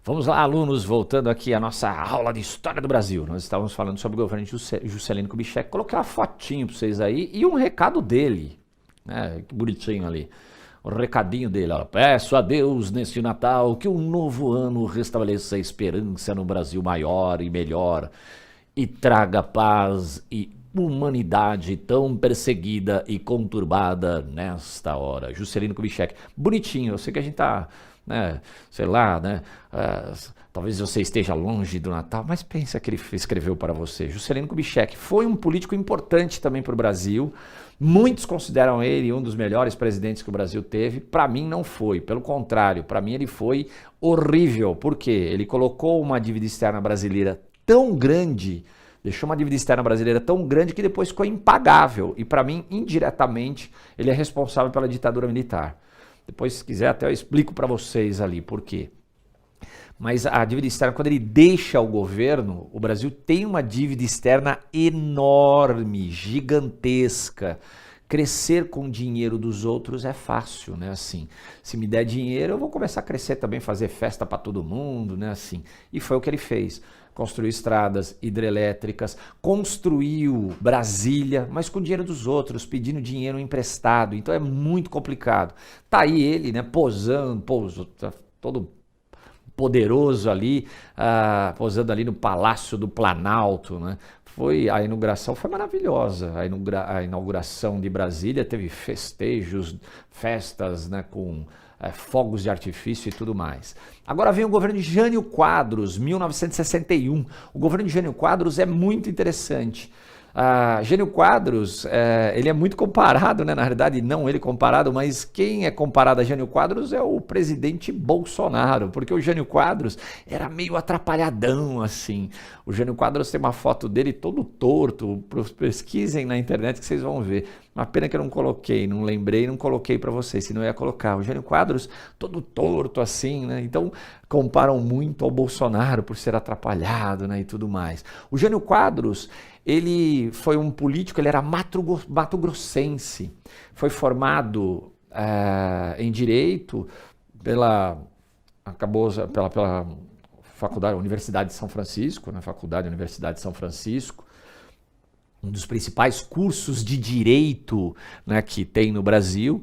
Vamos lá, alunos, voltando aqui à nossa aula de História do Brasil. Nós estávamos falando sobre o governo de Juscelino Kubitschek. Coloquei uma fotinho para vocês aí e um recado dele, né? Que bonitinho ali. O recadinho dele, ó. Peço a Deus neste Natal que um novo ano restabeleça a esperança no Brasil maior e melhor e traga paz e humanidade tão perseguida e conturbada nesta hora. Juscelino Kubitschek. Bonitinho, eu sei que a gente tá... né, sei lá, né, talvez você esteja longe do Natal, mas pensa que ele escreveu para você. Juscelino Kubitschek foi um político importante também para o Brasil, muitos consideram ele um dos melhores presidentes que o Brasil teve, para mim não foi, pelo contrário, para mim ele foi horrível, porque ele colocou uma dívida externa brasileira tão grande, deixou uma dívida externa brasileira tão grande que depois ficou impagável, e para mim, indiretamente, ele é responsável pela ditadura militar. Depois, se quiser, até eu explico para vocês ali por quê. Mas a dívida externa, quando ele deixa o governo, o Brasil tem uma dívida externa enorme, gigantesca. Crescer com o dinheiro dos outros é fácil, né? Assim, se me der dinheiro, eu vou começar a crescer também, fazer festa para todo mundo, né? Assim, e foi o que ele fez. Construiu estradas hidrelétricas, construiu Brasília, mas com dinheiro dos outros, pedindo dinheiro emprestado. Então é muito complicado. Tá aí ele, né, posando, todo poderoso ali, posando ali no Palácio do Planalto, né? A inauguração foi maravilhosa. A inauguração de Brasília teve festejos, festas, né, com fogos de artifício e tudo mais. Agora vem o governo de Jânio Quadros, 1961. O governo de Jânio Quadros é muito interessante. Jânio Quadros, ele é muito comparado, né? Na realidade, não ele comparado, mas quem é comparado a Jânio Quadros é o presidente Bolsonaro, porque o Jânio Quadros era meio atrapalhadão, assim. O Jânio Quadros tem uma foto dele todo torto, pesquisem na internet que vocês vão ver. Uma pena que eu não coloquei, não lembrei, não coloquei para vocês, senão eu ia colocar. O Jânio Quadros todo torto, assim, né? Então, comparam muito ao Bolsonaro por ser atrapalhado, né? E tudo mais. O Jânio Quadros, ele foi um político, ele era mato-grossense, foi formado em Direito pela Faculdade, Universidade de São Francisco, na Faculdade Universidade de São Francisco, um dos principais cursos de Direito, né, que tem no Brasil.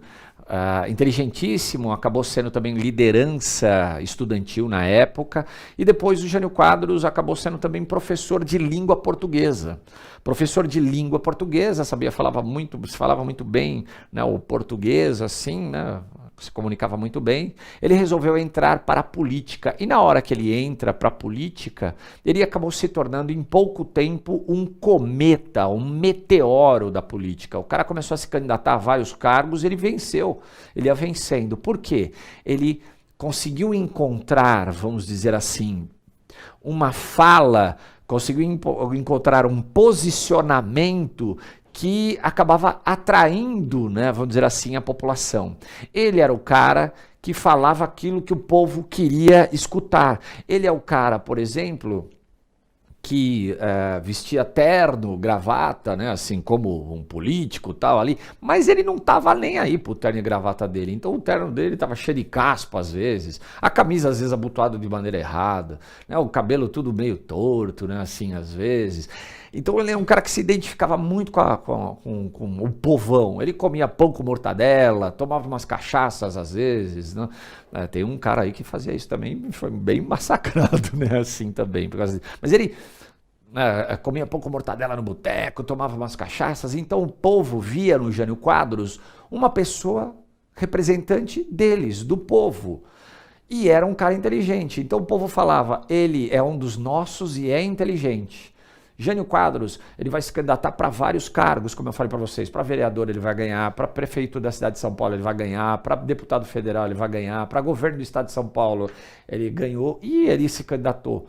Inteligentíssimo, acabou sendo também liderança estudantil na época, e depois o Jânio Quadros acabou sendo também professor de língua portuguesa. Professor de língua portuguesa, falava muito bem, né, o português, assim, né, se comunicava muito bem. Ele resolveu entrar para a política, e na hora que ele entra para a política, ele acabou se tornando em pouco tempo um cometa, um meteoro da política. O cara começou a se candidatar a vários cargos, ele venceu, ele ia vencendo. Por quê? Ele conseguiu encontrar, vamos dizer assim, uma fala, conseguiu encontrar um posicionamento que acabava atraindo, né, vamos dizer assim, a população. Ele era o cara que falava aquilo que o povo queria escutar. Ele é o cara, por exemplo, que vestia terno, gravata, né, assim como um político tal ali, mas ele não estava nem aí pro terno e gravata dele. Então o terno dele estava cheio de caspa às vezes, a camisa às vezes abotoada de maneira errada, né, o cabelo tudo meio torto, né, assim às vezes. Então ele é um cara que se identificava muito com o povão. Ele comia pão com mortadela, tomava umas cachaças às vezes, né? Tem um cara aí que fazia isso também, foi bem massacrado, né? Assim também. Mas ele comia pão com mortadela no boteco, tomava umas cachaças. Então o povo via no Jânio Quadros uma pessoa representante deles, do povo. E era um cara inteligente. Então o povo falava, ele é um dos nossos e é inteligente. Jânio Quadros, ele vai se candidatar para vários cargos, como eu falei para vocês, para vereador ele vai ganhar, para prefeito da cidade de São Paulo ele vai ganhar, para deputado federal ele vai ganhar, para governo do estado de São Paulo ele ganhou e ele se candidatou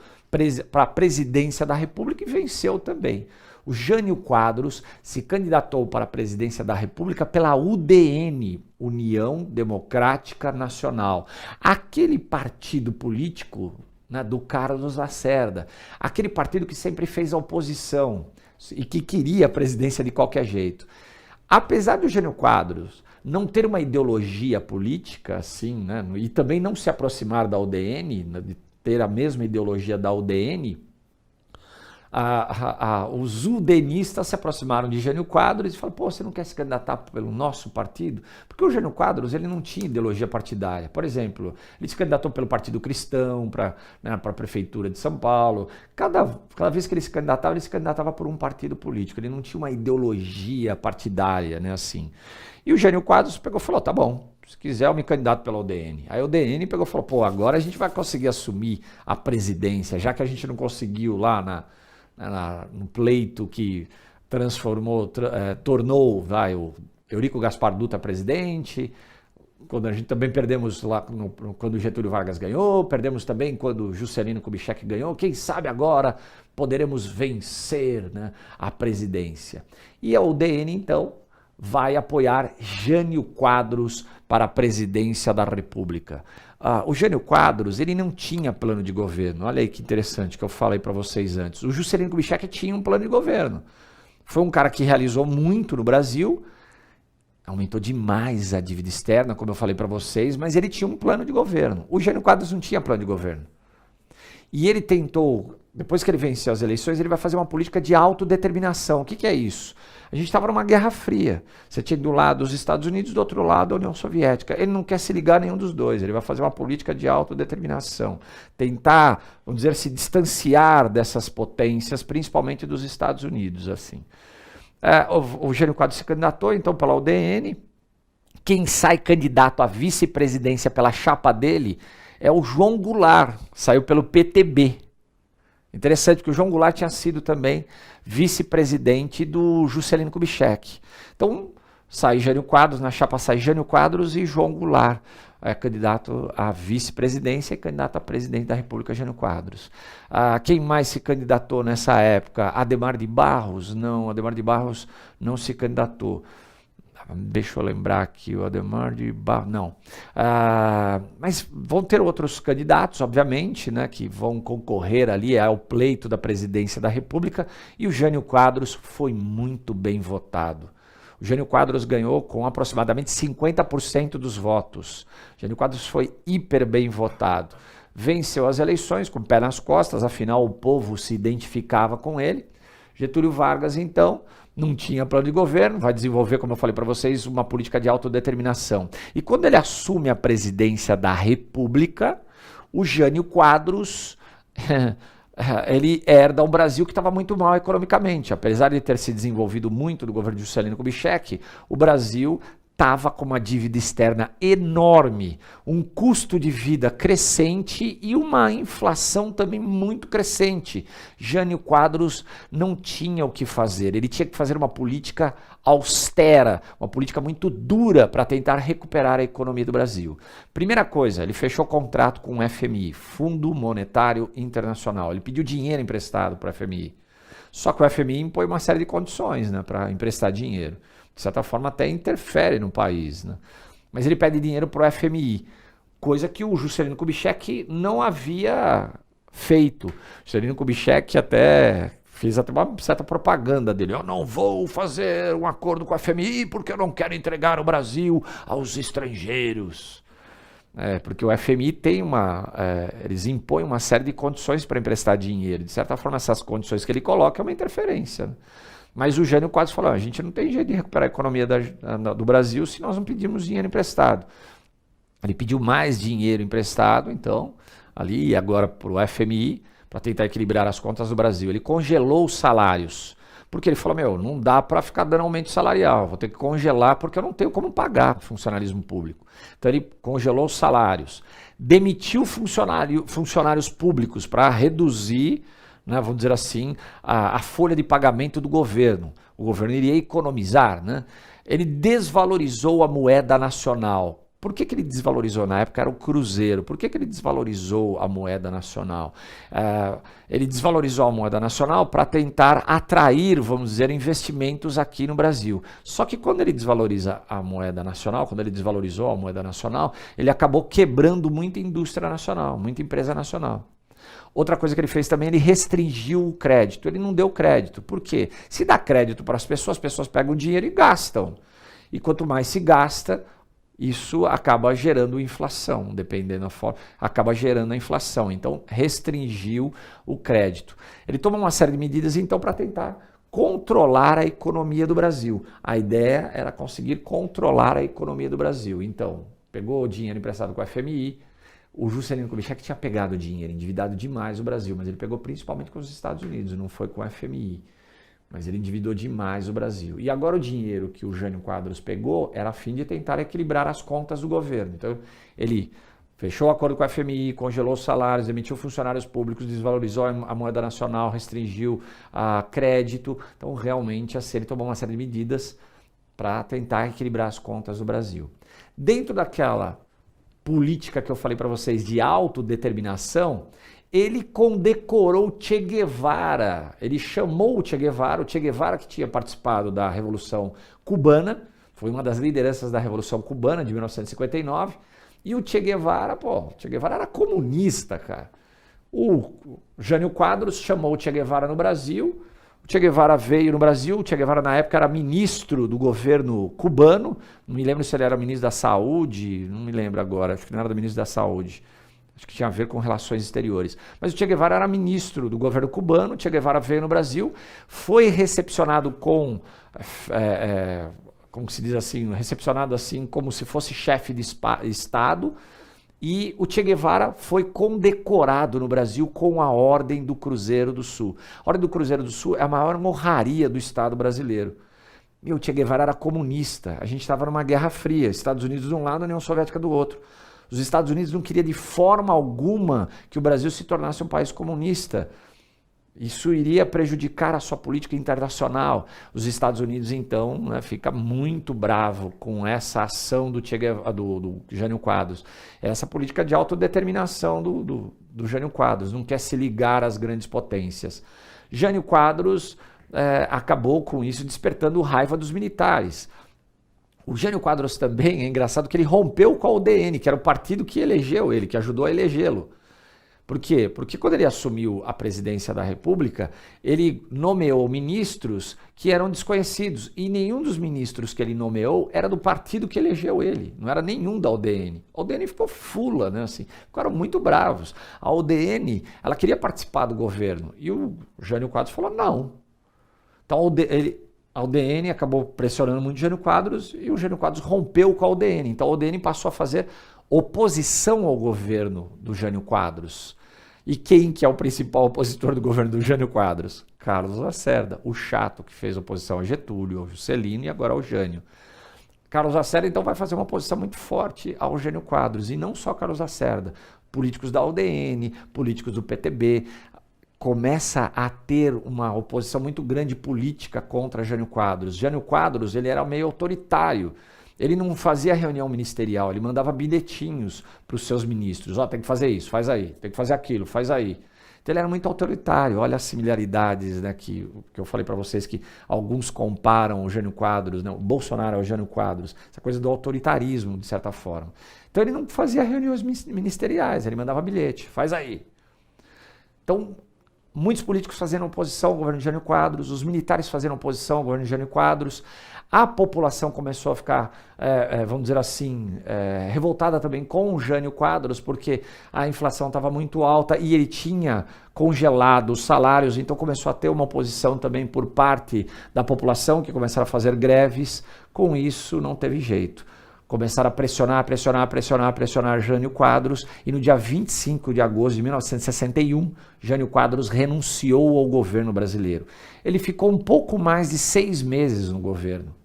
para a presidência da República e venceu também. O Jânio Quadros se candidatou para a presidência da República pela UDN, União Democrática Nacional, aquele partido político, né, do Carlos Lacerda, aquele partido que sempre fez a oposição e que queria a presidência de qualquer jeito. Apesar do Jânio Quadros não ter uma ideologia política assim, né, e também não se aproximar da UDN, né, ter a mesma ideologia da UDN, os udenistas se aproximaram de Jânio Quadros e falaram, pô, você não quer se candidatar pelo nosso partido? Porque o Jânio Quadros ele não tinha ideologia partidária. Por exemplo, ele se candidatou pelo Partido Cristão, para a Prefeitura de São Paulo. Cada vez que ele se candidatava por um partido político. Ele não tinha uma ideologia partidária, né, assim. E o Jânio Quadros pegou e falou, tá bom, se quiser eu me candidato pela UDN. Aí a UDN pegou e falou, pô, agora a gente vai conseguir assumir a presidência, já que a gente não conseguiu lá no pleito que tornou o Eurico Gaspar Dutra presidente, quando a gente também perdemos lá quando o Getúlio Vargas ganhou, perdemos também quando Juscelino Kubitschek ganhou, quem sabe agora poderemos vencer, né, a presidência. E a UDN, então, vai apoiar Jânio Quadros para a presidência da República. O Jânio Quadros, ele não tinha plano de governo. Olha aí que interessante que eu falei para vocês antes. O Juscelino Kubitschek tinha um plano de governo. Foi um cara que realizou muito no Brasil, aumentou demais a dívida externa, como eu falei para vocês, mas ele tinha um plano de governo. O Jânio Quadros não tinha plano de governo. E ele tentou, depois que ele venceu as eleições, ele vai fazer uma política de autodeterminação. O que é isso? A gente estava numa Guerra Fria. Você tinha do lado os Estados Unidos, do outro lado a União Soviética. Ele não quer se ligar a nenhum dos dois. Ele vai fazer uma política de autodeterminação. Tentar, vamos dizer, se distanciar dessas potências, principalmente dos Estados Unidos, assim. O Jânio Quadros se candidatou, então, pela UDN. Quem sai candidato à vice-presidência pela chapa dele é o João Goulart. Saiu pelo PTB. Interessante, porque o João Goulart tinha sido também vice-presidente do Juscelino Kubitschek. Então, sai Jânio Quadros, na chapa sai Jânio Quadros e João Goulart, candidato à vice-presidência e candidato a presidente da República, Jânio Quadros. Quem mais se candidatou nessa época? Adhemar de Barros? Não, Adhemar de Barros não se candidatou. Deixa eu lembrar aqui, o Adhemar de Barros, não. Mas vão ter outros candidatos, obviamente, né, que vão concorrer ali ao pleito da presidência da República, e o Jânio Quadros foi muito bem votado. O Jânio Quadros ganhou com aproximadamente 50% dos votos. O Jânio Quadros foi hiper bem votado. Venceu as eleições com o pé nas costas, afinal o povo se identificava com ele. Getúlio Vargas, então, não tinha plano de governo, vai desenvolver, como eu falei para vocês, uma política de autodeterminação. E quando ele assume a presidência da República, o Jânio Quadros, ele herda um Brasil que estava muito mal economicamente. Apesar de ter se desenvolvido muito no governo de Juscelino Kubitschek, o Brasil estava com uma dívida externa enorme, um custo de vida crescente e uma inflação também muito crescente. Jânio Quadros não tinha o que fazer, ele tinha que fazer uma política austera, uma política muito dura para tentar recuperar a economia do Brasil. Primeira coisa, ele fechou contrato com o FMI, Fundo Monetário Internacional, ele pediu dinheiro emprestado para o FMI. Só que o FMI impõe uma série de condições, né, para emprestar dinheiro. De certa forma até interfere no país, né? Mas ele pede dinheiro para o FMI, coisa que o Juscelino Kubitschek não havia feito. O Juscelino Kubitschek até fez até uma certa propaganda dele. Eu não vou fazer um acordo com o FMI porque eu não quero entregar o Brasil aos estrangeiros. Porque o FMI tem eles impõem uma série de condições para emprestar dinheiro. De certa forma, essas condições que ele coloca é uma interferência, né? Mas o Jânio Quadros falou, a gente não tem jeito de recuperar a economia do Brasil se nós não pedirmos dinheiro emprestado. Ele pediu mais dinheiro emprestado, então, ali agora para o FMI, para tentar equilibrar as contas do Brasil. Ele congelou os salários, porque ele falou, não dá para ficar dando aumento salarial, vou ter que congelar porque eu não tenho como pagar funcionalismo público. Então ele congelou os salários, demitiu funcionários públicos para reduzir, né, vamos dizer assim, a folha de pagamento do governo. O governo iria economizar, né? Ele desvalorizou a moeda nacional. Por que ele desvalorizou? Na época era o cruzeiro. Por que ele desvalorizou a moeda nacional? Ele desvalorizou a moeda nacional para tentar atrair, vamos dizer, investimentos aqui no Brasil. Só que quando ele desvaloriza a moeda nacional, quando ele desvalorizou a moeda nacional, ele acabou quebrando muita indústria nacional, muita empresa nacional. Outra coisa que ele fez também, ele restringiu o crédito. Ele não deu crédito. Por quê? Se dá crédito para as pessoas pegam o dinheiro e gastam. E quanto mais se gasta, isso acaba gerando inflação, dependendo da forma, acaba gerando a inflação. Então, restringiu o crédito. Ele toma uma série de medidas, então, para tentar controlar a economia do Brasil. A ideia era conseguir controlar a economia do Brasil. Então, pegou o dinheiro emprestado com o FMI, o Juscelino Kubitschek tinha pegado dinheiro, endividado demais o Brasil, mas ele pegou principalmente com os Estados Unidos, não foi com o FMI. Mas ele endividou demais o Brasil. E agora o dinheiro que o Jânio Quadros pegou era a fim de tentar equilibrar as contas do governo. Então, ele fechou o acordo com a FMI, congelou os salários, demitiu funcionários públicos, desvalorizou a moeda nacional, restringiu a crédito. Então, realmente, ele tomou uma série de medidas para tentar equilibrar as contas do Brasil. Dentro daquela política que eu falei para vocês de autodeterminação, ele condecorou Che Guevara, ele chamou o Che Guevara que tinha participado da Revolução Cubana, foi uma das lideranças da Revolução Cubana de 1959, e o Che Guevara, era comunista, cara. O Jânio Quadros chamou o Che Guevara no Brasil, o Che Guevara veio no Brasil, o Che Guevara na época era ministro do governo cubano, não me lembro se ele era ministro da Saúde, não me lembro agora, acho que não era do ministro da Saúde. Acho que tinha a ver com relações exteriores. Mas o Che Guevara era ministro do governo cubano, o Che Guevara veio no Brasil, foi recepcionado como se diz assim, recepcionado assim como se fosse chefe de Estado, e o Che Guevara foi condecorado no Brasil com a Ordem do Cruzeiro do Sul. A Ordem do Cruzeiro do Sul é a maior honraria do Estado brasileiro. E o Che Guevara era comunista, a gente estava numa Guerra Fria, Estados Unidos de um lado, a União Soviética do outro. Os Estados Unidos não queriam de forma alguma que o Brasil se tornasse um país comunista. Isso iria prejudicar a sua política internacional. Os Estados Unidos, então, fica muito bravo com essa ação do Jânio Quadros. Essa política de autodeterminação do Jânio Quadros, não quer se ligar às grandes potências. Jânio Quadros acabou com isso despertando raiva dos militares. O Jânio Quadros também, é engraçado que ele rompeu com a UDN, que era o partido que elegeu ele, que ajudou a elegê-lo. Por quê? Porque quando ele assumiu a presidência da República, ele nomeou ministros que eram desconhecidos. E nenhum dos ministros que ele nomeou era do partido que elegeu ele. Não era nenhum da UDN. A UDN ficou fula, né? Assim, ficaram muito bravos. A UDN, ela queria participar do governo. E o Jânio Quadros falou não. Então a UDN acabou pressionando muito o Jânio Quadros e o Jânio Quadros rompeu com a UDN. Então a UDN passou a fazer oposição ao governo do Jânio Quadros. E quem que é o principal opositor do governo do Jânio Quadros? Carlos Lacerda, o chato que fez oposição a Getúlio, ao Juscelino e agora ao Jânio. Carlos Lacerda então vai fazer uma oposição muito forte ao Jânio Quadros. E não só Carlos Lacerda, políticos da UDN, políticos do PTB, começa a ter uma oposição muito grande política contra Jânio Quadros. Jânio Quadros, ele era meio autoritário. Ele não fazia reunião ministerial, ele mandava bilhetinhos para os seus ministros. Tem que fazer isso, faz aí. Tem que fazer aquilo, faz aí. Então ele era muito autoritário. Olha as similaridades, né, que eu falei para vocês, que alguns comparam o Jânio Quadros, né, o Bolsonaro ao Jânio Quadros. Essa coisa do autoritarismo, de certa forma. Então ele não fazia reuniões ministeriais, ele mandava bilhete, faz aí. Então, muitos políticos fazendo oposição ao governo de Jânio Quadros, os militares fazendo oposição ao governo de Jânio Quadros, a população começou a ficar, vamos dizer assim, revoltada também com o Jânio Quadros, porque a inflação estava muito alta e ele tinha congelado os salários, então começou a ter uma oposição também por parte da população, que começaram a fazer greves. Com isso não teve jeito. Começaram a pressionar Jânio Quadros, e no dia 25 de agosto de 1961, Jânio Quadros renunciou ao governo brasileiro. Ele ficou um pouco mais de 6 meses no governo.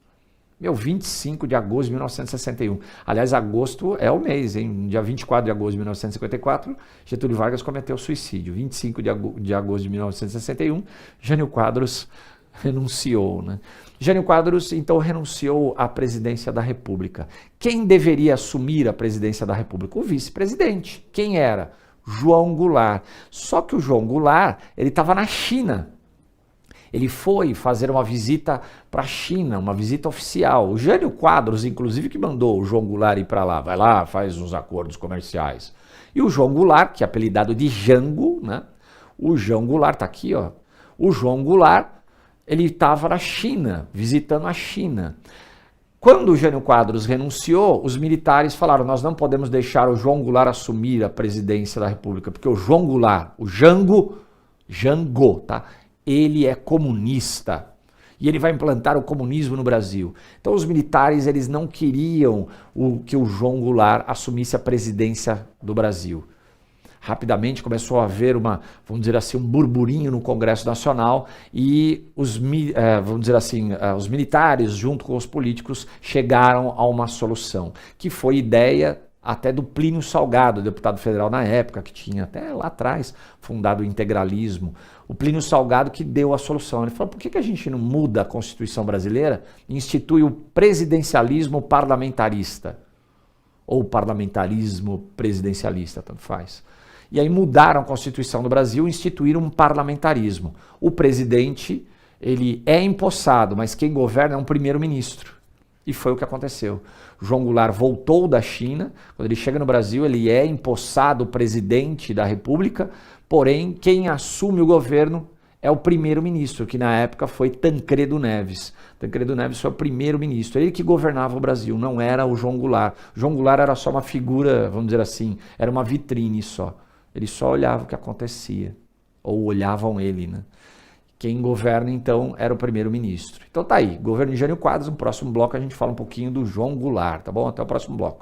25 de agosto de 1961. Aliás, agosto é o mês, hein? No dia 24 de agosto de 1954, Getúlio Vargas cometeu suicídio. 25 de agosto de 1961, Jânio Quadros renunciou, né? Jânio Quadros, então, renunciou à presidência da República. Quem deveria assumir a presidência da República? O vice-presidente. Quem era? João Goulart. Só que o João Goulart, ele estava na China. Ele foi fazer uma visita para a China, uma visita oficial. O Jânio Quadros, inclusive, que mandou o João Goulart ir para lá. Vai lá, faz uns acordos comerciais. E o João Goulart, que é apelidado de Jango, né? O João Goulart, tá aqui, ó. O João Goulart, ele estava na China, visitando a China. Quando o Jânio Quadros renunciou, os militares falaram, nós não podemos deixar o João Goulart assumir a presidência da República, porque o João Goulart, o Jango, tá? Ele é comunista e ele vai implantar o comunismo no Brasil. Então os militares eles não queriam que o João Goulart assumisse a presidência do Brasil. Rapidamente começou a haver vamos dizer assim, um burburinho no Congresso Nacional e vamos dizer assim, os militares junto com os políticos chegaram a uma solução, que foi ideia até do Plínio Salgado, deputado federal na época, que tinha até lá atrás fundado o integralismo. O Plínio Salgado que deu a solução. Ele falou, por que a gente não muda a Constituição brasileira e institui o presidencialismo parlamentarista? Ou parlamentarismo presidencialista, tanto faz. E aí mudaram a Constituição do Brasil e instituíram um parlamentarismo. O presidente, ele é empossado, mas quem governa é um primeiro-ministro. E foi o que aconteceu. João Goulart voltou da China, quando ele chega no Brasil, ele é empossado presidente da República, porém, quem assume o governo é o primeiro-ministro, que na época foi Tancredo Neves. Tancredo Neves foi o primeiro-ministro, ele que governava o Brasil, não era o João Goulart. João Goulart era só uma figura, vamos dizer assim, era uma vitrine só. Ele só olhava o que acontecia, ou olhavam ele, né? Quem governa, então, era o primeiro-ministro. Então tá aí, governo de Jânio Quadros, no próximo bloco a gente fala um pouquinho do João Goulart, tá bom? Até o próximo bloco.